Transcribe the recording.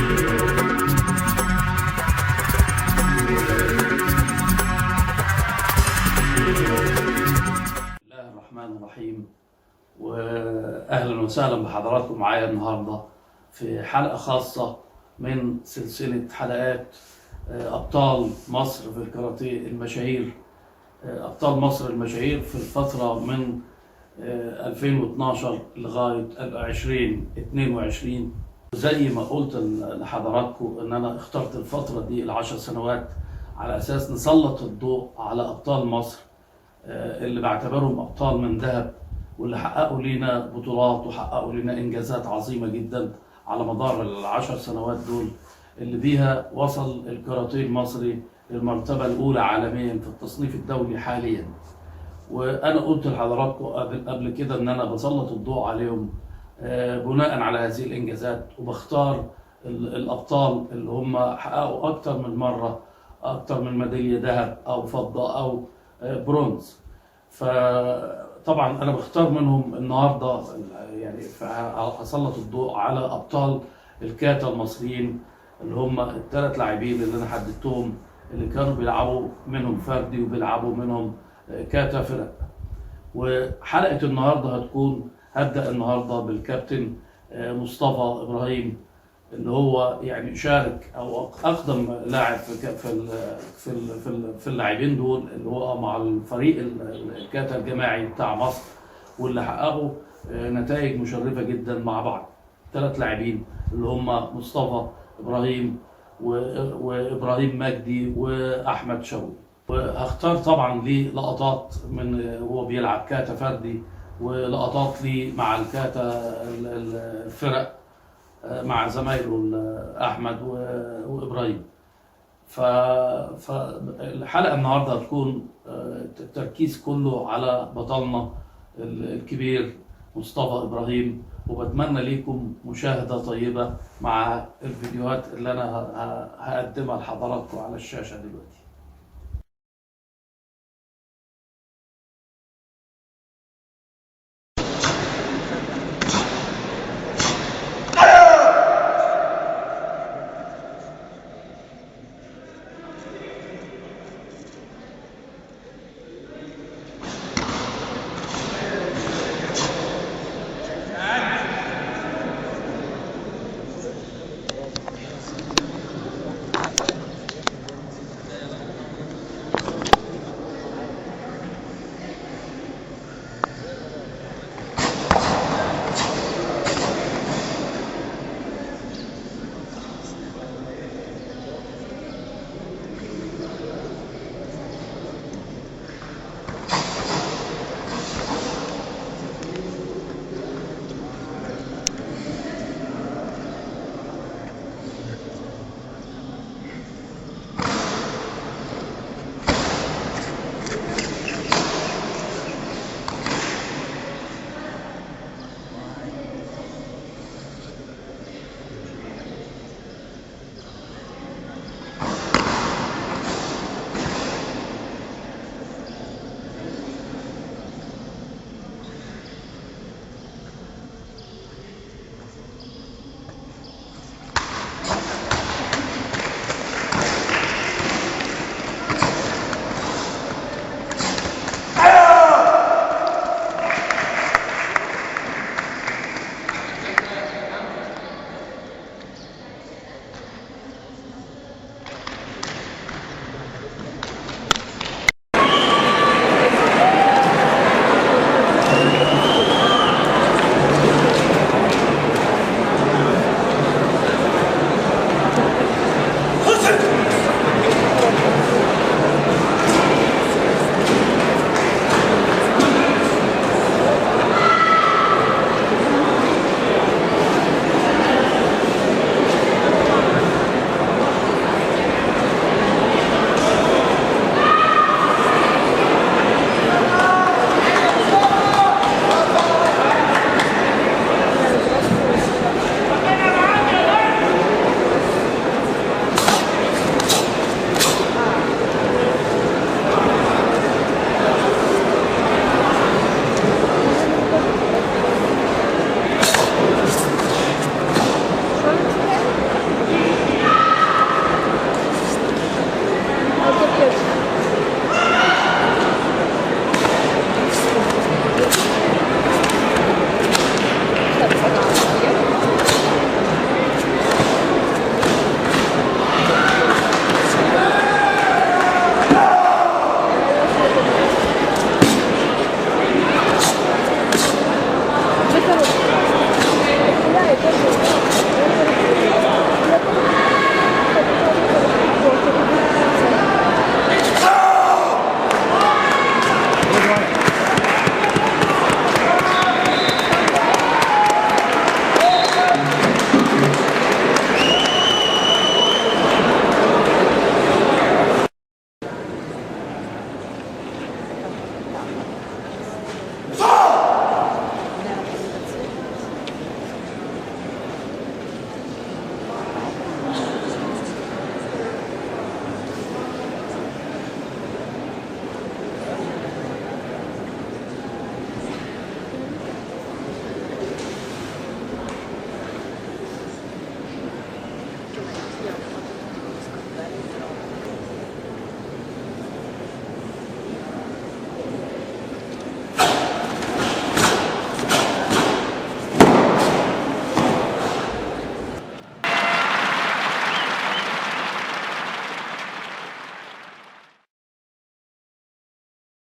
الله الرحمن الرحيم، وأهلا وسهلا بحضراتكم معايا النهاردة في حلقة خاصة من سلسلة حلقات أبطال مصر في الكاراتيه المشاهير. أبطال مصر المشاهير في الفترة من 2012 لغاية 2022. زي ما قلت لحضراتكم إن أنا اخترت الفترة دي ال10 سنوات على أساس نسلط الضوء على أبطال مصر اللي بعتبرهم أبطال من ذهب، واللي حققوا لنا بطولات وحققوا لنا إنجازات عظيمة جدا على مدار ال10 سنوات دول، اللي بيها وصل الكاراتيه المصري للمرتبة الأولى عالميا في التصنيف الدولي حاليا. وأنا قلت لحضراتكم قبل كده إن أنا بسلط الضوء عليهم بناء على هذه الإنجازات، وبختار الأبطال اللي هم حققوا أكتر من مرة أكتر من ميدالية ذهب أو فضة أو برونز. فطبعا أنا بختار منهم النهاردة، يعني هسلط الضوء على أبطال الكاتا المصريين اللي هم ال3 لاعبين اللي أنا حددتهم، اللي كانوا بيلعبوا منهم فردي وبيلعبوا منهم كاتا فرق. وحلقة النهاردة هبدأ النهاردة بالكابتن مصطفى إبراهيم، اللي هو يعني شارك او اقدم لاعب في اللاعبين دول، اللي هو مع الفريق الكاتا الجماعي بتاع مصر، واللي حققوا نتائج مشرفه جدا مع بعض. 3 لاعبين اللي هم مصطفى ابراهيم وابراهيم مجدي واحمد شوقي. وهختار طبعا ليه لقطات من وهو بيلعب كاتا فردي، ولقطات ليه مع الكاتا الفرق مع زمايله احمد وابراهيم. فالحلقه النهارده هتكون التركيز كله على بطلنا الكبير مصطفى ابراهيم، وبتمنى ليكم مشاهده طيبه مع الفيديوهات اللي انا هقدمها لحضراتكم على الشاشه دلوقتي.